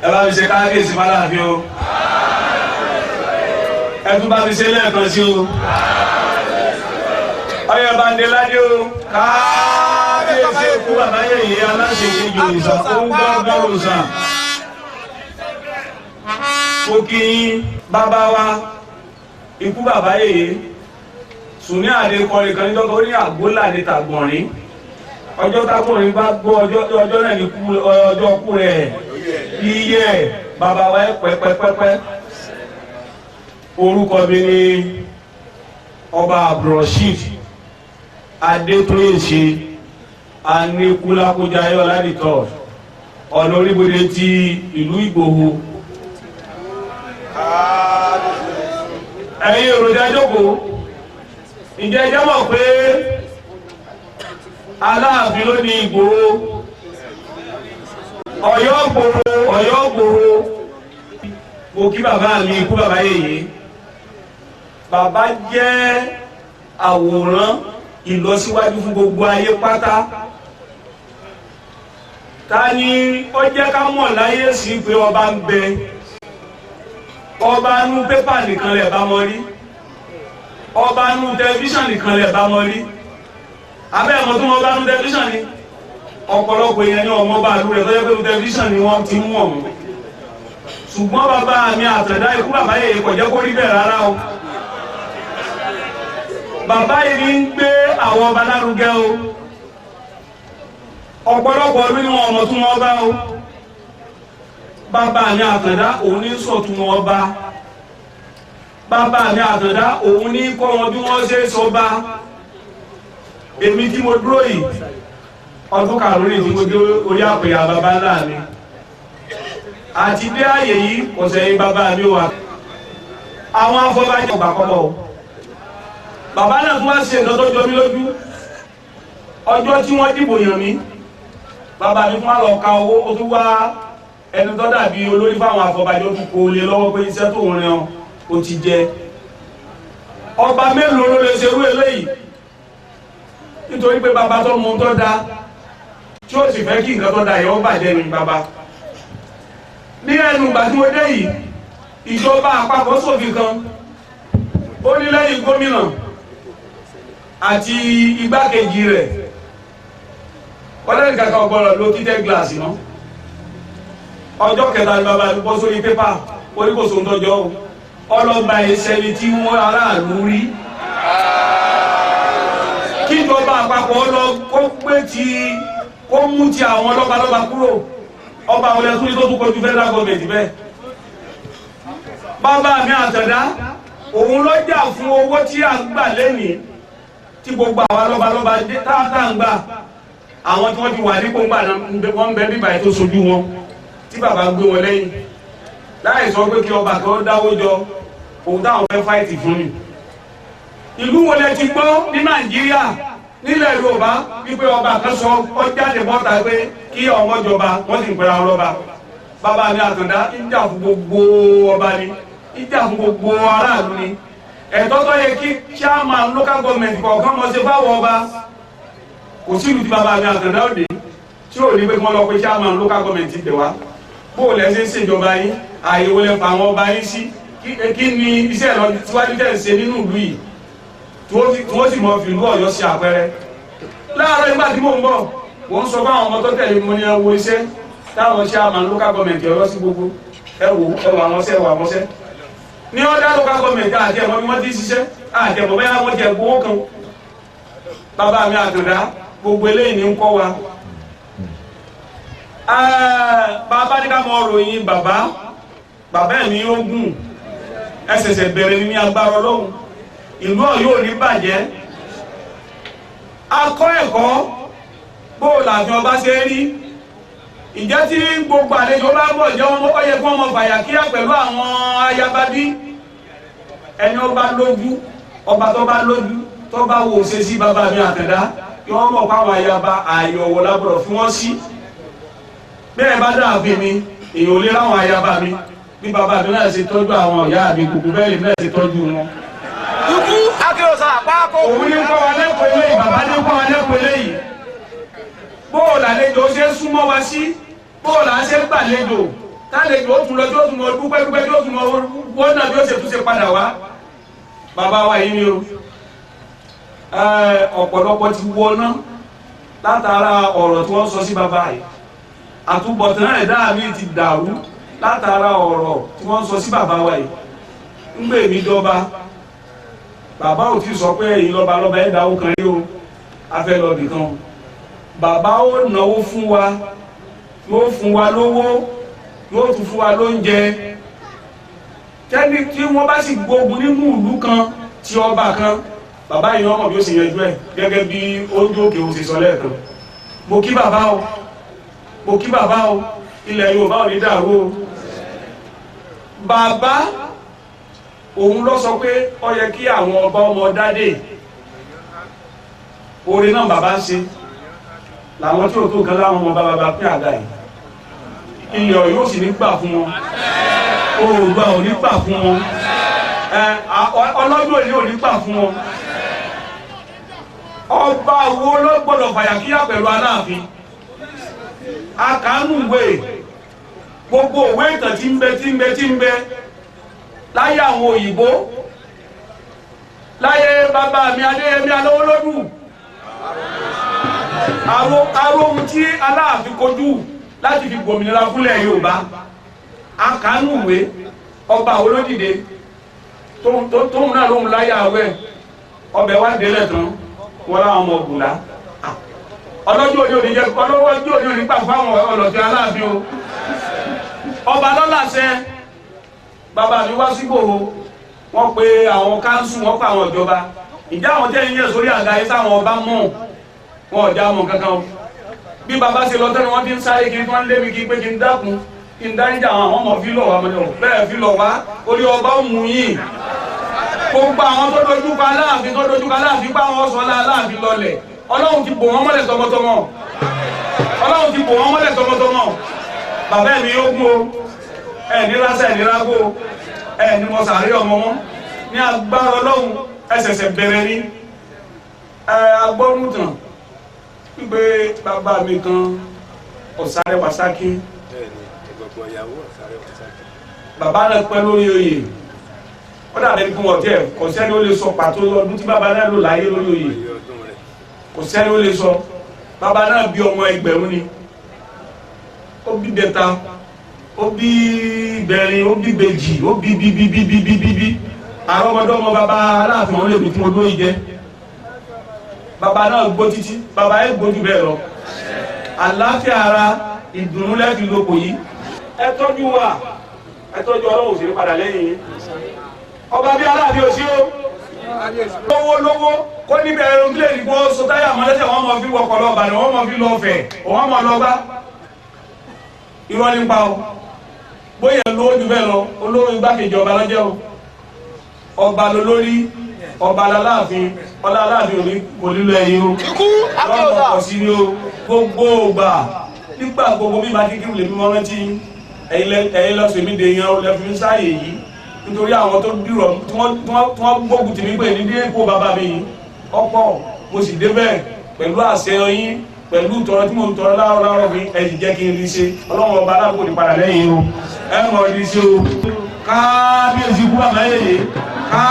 ẹ bá mi ṣe káàkiri fàlàfin o ẹ tún bá mi ṣe lẹ́ẹ̀kan sí o ọyọ bande ládé o káàkiri ikú bàbá yèyé aláṣẹ kejì òrìṣà ó ń gbọ́ òrìṣà ó kí bàbá wa ikú bàbá yèyé sùn ní àdé kọrin kan níjọ́ tó ní àgbólàdé tàgbọ̀nrín ọjọ́ tágbọ̀nrín bá gbọ́ ọjọ́ náà ní ọjọ́ kú rẹ̀ iye bàbá wa ẹ̀ pẹ́pẹ́pẹ́pẹ́ orúkọ mi ni ọba Abdulrasheed Adétóyèṣe Aníkúlápójà ayọ́ládìtọ́ ọ̀nà oríbodè ti ìlú Ìgbòho. ẹ̀yin èròjà jókòó ǹjẹ́ ẹ jẹ́ mọ̀ pé Aláàfin ló ní Ìgbòho Ọ̀yọ́ gbòho mo kí bàbá mi ikú bàbá yèyé bàbá jẹ́ àwòrán ìlọsíwájú fún gbogbo ayé pátá ta ni ó jẹ́ ká mọ̀ láyé sí pé ọba ń bẹ ọba nú pépà nìkan lẹ̀ bá mọ̀ rí ọba nú tẹlifíṣàn nìkan lẹ̀ bá mọ̀ rí abẹ́ ẹ̀mọ́ tó wọ́n bá nú tẹlifíṣàn ni ọ̀pọ̀lọpọ̀ èèyàn ní ọmọ bá lú rẹ̀ tó yẹ pé nú tẹlifíṣàn ni wọ́n ti mú ọ̀mù ṣùgbọ́n bàbá mi Àtàndá ikú bàbá yèyé kò jẹ́ kó rí bẹ́ẹ̀ rárá o bàbá yìí ń gbé àwọn ọba lárugẹ o ọ̀pọ̀lọpọ̀ ọdún ni wọn ọmọ tún wọn bá o bàbá mi Àtàndá òun ní sọ̀tún wọn bá bàbá mi Àtàndá òun ní kọ́ wọn bí wọ́n ṣe sọ bá èmi tí mo dúró yìí ọdún karùn-ún tí mo dé orí àpèyà bàbá ńlá mi àti dé àyè yìí kò sẹ́yìn bàbá mi wà àwọn afọbajẹ ọgbà kọ́bọ̀ o bàbá náà tún wá ṣe nǹkan tó jọ mí lójú ọjọ́ tí wọ́n dìbò yàn mí bàbá mi fún àlọ́ ka owó ó tún wá ẹni tó dàbí olórí fáwọn afọbajẹ ó tún kó lé lọ́wọ́ pé iṣẹ́ tó ń rìn ó ti jẹ ọba mélòó ló lè ṣerú eléyìí nítorí pé bàbá tó mú tó dá tí ó sì fẹ́ kí nǹkan tó dá yẹn ó bàjẹ́ ní bàbá ní ẹnu ìgbà tí wọ́n dé yìí ìjọba àpapọ̀ ṣòfin kan ó ní lẹ́yìn gómìnà àti igbákejì rẹ̀ ọlẹ́rìn kankan ọgbọ́nà ló kíkẹ́ gíláàsì náà ọjọ́ kẹta ni bàbá mi bọ́ sórí pépà oríkòsó ń tọ́jọ́ ọlọ́gba ìṣẹ́ni tí wọ́n aráàlú rí kíjọba àpapọ̀ kó pé kó mú ti àwọn lọ́balọ́ba kúrò ọba àwọn ẹlẹ́tún tó tún kojú federal government bẹ́ẹ̀ bàbá mi Àtàndá òun ló jà fún owó tí a ń gbà lẹ́nìí tí gbogbo àwọn lọ́balọ́ba táàtà ń gbà àwọn tí wọ́n ti wà ní gbogbo wọn bẹ bíbà ètò sojú wọn tí bàbá gbé wọn lẹ́yìn láì sọ pé kí ọba kan dáwó jọ òun táwọn fẹ́ fáìtì fún mi ìlú wo lẹ ti gbọ́ ní Nàìjíríà nílẹ̀ Yorùbá wípé ọba kan sọ ọ jáde bọ́ta pé kí ọmọ jọba wọ́n sì ń pera ọlọ́ba bàbá mi Àtàndá ìjà fún gbogbo ọba ni ìjà fún gbogbo aráàlú ni ẹ̀tọ́ tó yẹ kí chairman local government kọ̀ọ̀kan mọ̀ ṣe fáwọn ọba kò sí ìlú tí bàbá mi Àtàndá òde tí ò ní pé kí wọ́n lọ pé chairman local government ti tẹ̀ wá bó o lẹ́ ṣe ń ṣèjọba yín àyèwò lẹ́ fa àwọn ọba yín sí kí ni iṣẹ́ lọ síwájú tẹ̀ ń ṣe nínú ìlú yìí tí wọ́n sì mọ fi ìlú Ọ̀yọ́ sí àpẹẹrẹ láàárọ̀ nígbà tí mò ń bọ̀ wọ́n sọ fún àwọn ọmọ tó tẹ̀lé mo ní ẹ wo iṣẹ́ táwọn chairman local government Ọ̀yọ́ sí gbogbo ẹ wo àwọn ṣẹ́ ní ọ̀dà local government àti ẹ̀mọ́ bí wọ́n ti ṣiṣẹ́ àti ẹ̀mọ́ bẹ́ẹ̀ wọ́n jẹ gbowó kan bàbá mi Àtàndá gbogbo eléyìí ní ń kọ́ wa bàbá ní ká mọ ròyìn bàbá ẹ̀ ní ogun ẹsẹ̀sẹ̀ bẹ̀rẹ̀ ní agbára Ọlọ́run ìlú Ọ̀yọ́ ò ní bàjẹ́ akọ́ ẹ̀kọ́ bóòlù àfi ọba ṣe rí ìjẹ́ tí gbogbo àlejò bá bọ̀ jẹ́ wọn ó yẹ kí wọ́n mọ fàyà kíá pẹ̀lú àwọn ayabadí ẹni ọba lójú ọba tó bá lójú tó bá wò ṣe sí bàbá mi Àtàndá kí wọ́n mọ̀ fáwọn ayaba àyọ̀wò lábọ̀rọ̀ fún wọn sí bẹ́ẹ̀ bá dàbí mi èèyàn ò lè ráwọn ayaba mi bí bàbá mi náà ṣe tọ́jú àwọn ìyá mi kùkù bẹ́ẹ̀ lè náà ṣe tọ́jú wọn. ikú akéròsà àpáàkó. òun ní kọ́ wa lẹ́kọ̀ọ́ eléyìí bàbá ní kọ́ wa lẹ́kọ̀ọ́ eléyìí bóòlù àlejò ṣe súnmọ́ wa sí bóòlù à ń ṣe gbàlejò tálejò ó tún lọ tí ó tún mọ dúpẹ́ tí ó tún mọ wọ́n náà bí ó ṣe tún ṣe padà wá bàbá wa yìí ni o ọ̀pọ̀lọpọ̀ ti wọná látara ọ̀rọ̀ tí wọ́n sọ sí bàbá yìí àtúbọ̀tán ẹ̀dá mi ti dàrú látara ọ̀rọ̀ tí wọ́n sọ sí bàbá wa yìí ń gbé mi dọ́ba bàbá ò ti sọ pé èyí lọ́ba ẹ̀dá ó kan rí o afẹ́ lọ bìkan bàbá ó náwó fún wa yóò fún wa lówó yóò tún fún wa lóúnjẹ kẹ́ni tí wọ́n bá sì gbógun nínú ìlú kan tí ọba kan bàbá yìí ọmọ bí ó sì yanjú ẹ̀ gẹ́gẹ́ bí oúnjẹ òkè ó sì sọ lẹ́ẹ̀kan mo kí bàbá o ilẹ̀ Yorùbá ò ní dàrú o bàbá òun lọ sọ pé ó yẹ kí àwọn ọba ọmọ dádé orin náà bàbá ń ṣe làwọn tí ó tó kan láwọn ọmọ bàbá pín àga yìí ilẹ̀ yóò sì ní gbà fún wọn Oòduà ò ní gbà fún wọn ọlọ́dún òní ò ní gbà fún wọn ọba wo ló gbọ́dọ̀ fàyàkíyà pẹ̀lú Aláàfin akánú ìwé gbogbo òwe ìtàn tí ń bẹ láyé àwọn òyìnbó láyé bàbá mi Adéyẹmí Alówólódù aróhun tí Aláàfin kojú láti fi gbòmìnira fúnlẹ̀ Yorùbá akánú ìwé ọba olódìde tóun náà lóhun láyé àwẹ̀ ọbẹ̀ wá délẹ̀ tán wọ́n láwọn ọmọ ògùnlá ọlọ́jọ́ òní òní gbà fáwọn ọlọ́tí Aláàfin o ọba lọ́làṣẹ bàbá mi wá sígbòho wọ́n pe àwọn káńsù wọ́n pa àwọn ìjọba ìjà àwọn jẹ́ ìyẹn sórí àga yìí sáwọn ọba mọ̀ wọn ọ̀já mọ̀ kankan o bí bàbá ṣe lọ tẹ́lẹ̀ wọ́n ti ń sáré kiri tí wọ́n ń lé mi kí pé kí n dákun kí n dáríjà àwọn ọmọ fílọ̀ wa mọ̀ bẹ́ẹ̀ fílọ̀ wá orí ọba ó mú yìí gbogbo àwọn tó dojú kọ Aláàfin pa àwọn sọ́lá Aláàfin lọlẹ̀ Ọlọ́run ti bò wọ́n mọ́lẹ̀ tọmọtọmọ bàbá mi yóò gún o ẹni lásẹ̀ ní rágó ẹni mọ sàárẹ̀ ọmọ wọn ní agbára Ọlọ́run ẹsẹ̀sẹ̀ bẹ̀rẹ̀ ní agbọ́rùntàn wípé bàbá mi kan Ọ̀sárẹ́ Wàsákí bàbá rẹ̀ pẹ́ lórí oyè ó dàbẹ̀ kí wọ́n tẹ̀ kò sẹ́ni ó lè sọ pàtó ọdún tí bàbá náà lò láyé lórí oyè kò sẹ́ni ó lè sọ bàbá náà bí ọmọ ẹgbẹ̀rún ni ó bí bẹta ó bí bẹ̀rin ó bí bèjì ó bí àrọ́mọdọ́mọ bàbá Aláàfin wọn lè bí tí mo lóyè jẹ́ bàbá náà gbó títí bàbá ẹ̀ gbójú bẹ́ẹ̀ lọ àlàáfíà ara ìdùnnú lẹ́ẹ̀kì lóko yìí ẹ tọ́jú wa ẹ tọ́jú Ọlọ́run òsèré padà lẹ́yìn yìí ọba bí Aláàfin ò sí o lówó kó níbẹ̀ ẹ̀rọ̀gílẹ̀ ìgbó sọtáyà mọ́lẹ́sẹ̀ wọ́n mọ̀ fi wọkọ̀ lọ Ìbàdàn wọ́n mọ̀ fi lọ Ọ̀fẹ́ wọ́n mọ̀ lọ bá irọ́ nípa o bóyá lówó jù bẹ́ẹ̀ lọ olówó igbákejì ọba lọ́jẹ́ o ọba lólórí ọba Aláàfin ọlá Aláàfin òní kò nílò ẹ̀yìn o lọ́nà pọ̀ sí ni o gbogbo ògbà nígbà gbogbo bí bá kíkí lè mímọ́ rántí ẹ̀yìn lọ́sẹ̀ mi dè yan lẹ́fí sáàyè yìí nítorí àwọn tó dìrọ̀ tí wọ́n gbógun tì mí pé ní dípò bàbá mi yìí ọ̀pọ̀ mo sì débẹ̀ pẹ̀lú àṣẹ yín pẹ̀lú tọrọ tí mo ń tọrọ láàárọ̀ fi ẹ̀yìn jẹ́ kí n rí ṣe Ọlọ́run ọba aláàbò ní padà lẹ́yìn o ẹ̀ mọ̀ rí ṣe o kábíyèsí kú àmáyé ká